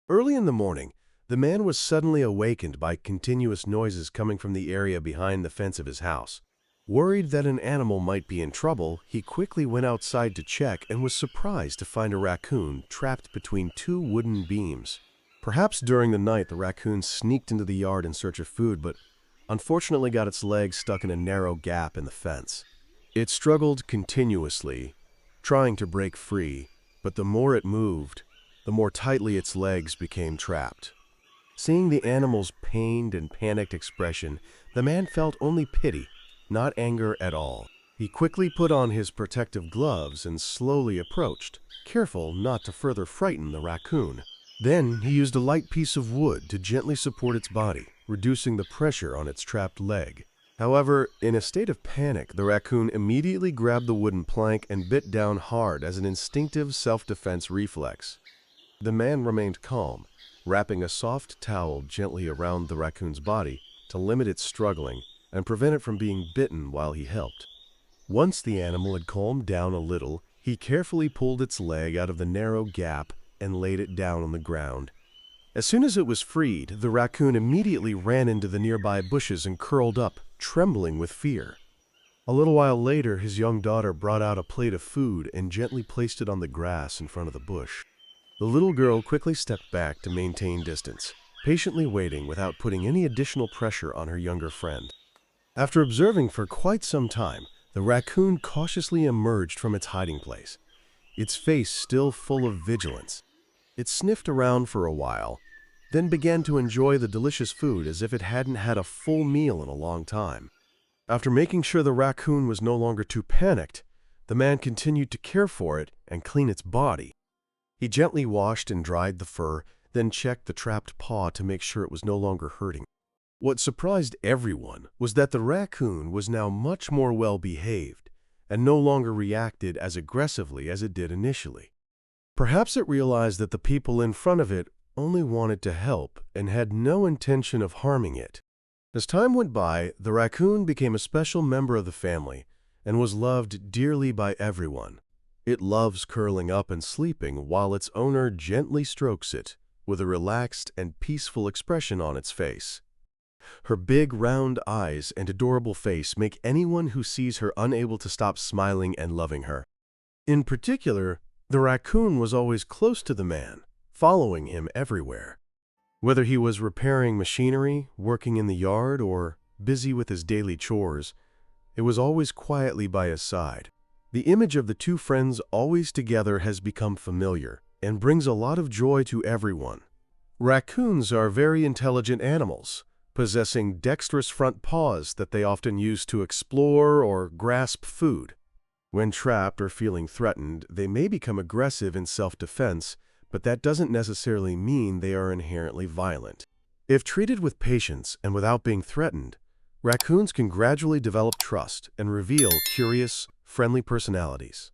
Early in the morning, the man was suddenly awakened by continuous noises coming from the area behind the fence of his house. Worried that an animal might be in trouble, he quickly went outside to check and was surprised to find a raccoon trapped between two wooden beams. Perhaps during the night the raccoon sneaked into the yard in search of food, but unfortunately got its legs stuck in a narrow gap in the fence. It struggled continuously, trying to break free, but the more it moved, the more tightly its legs became trapped. Seeing the animal's pained and panicked expression, the man felt only pity, not anger at all. He quickly put on his protective gloves and slowly approached, careful not to further frighten the raccoon. Then he used a light piece of wood to gently support its body, reducing the pressure on its trapped leg. However, in a state of panic, the raccoon immediately grabbed the wooden plank and bit down hard as an instinctive self-defense reflex. The man remained calm, wrapping a soft towel gently around the raccoon's body to limit its struggling and prevent it from being bitten while he helped. Once the animal had calmed down a little, he carefully pulled its leg out of the narrow gap and laid it down on the ground. As soon as it was freed, the raccoon immediately ran into the nearby bushes and curled up, trembling with fear. A little while later, his young daughter brought out a plate of food and gently placed it on the grass in front of the bush. The little girl quickly stepped back to maintain distance, patiently waiting without putting any additional pressure on her younger friend. After observing for quite some time, the raccoon cautiously emerged from its hiding place, its face still full of vigilance. It sniffed around for a while, then began to enjoy the delicious food as if it hadn't had a full meal in a long time. After making sure the raccoon was no longer too panicked, the man continued to care for it and clean its body. He gently washed and dried the fur, then checked the trapped paw to make sure it was no longer hurting. What surprised everyone was that the raccoon was now much more well-behaved and no longer reacted as aggressively as it did initially. Perhaps it realized that the people in front of it only wanted to help and had no intention of harming it. As time went by, the raccoon became a special member of the family and was loved dearly by everyone. It loves curling up and sleeping while its owner gently strokes it, with a relaxed and peaceful expression on its face. Her big round eyes and adorable face make anyone who sees her unable to stop smiling and loving her. In particular, the raccoon was always close to the man, following him everywhere. Whether he was repairing machinery, working in the yard, or busy with his daily chores, it was always quietly by his side. The image of the two friends always together has become familiar and brings a lot of joy to everyone. Raccoons are very intelligent animals, possessing dexterous front paws that they often use to explore or grasp food. When trapped or feeling threatened, they may become aggressive in self-defense, but that doesn't necessarily mean they are inherently violent. If treated with patience and without being threatened, raccoons can gradually develop trust and reveal curious, friendly personalities.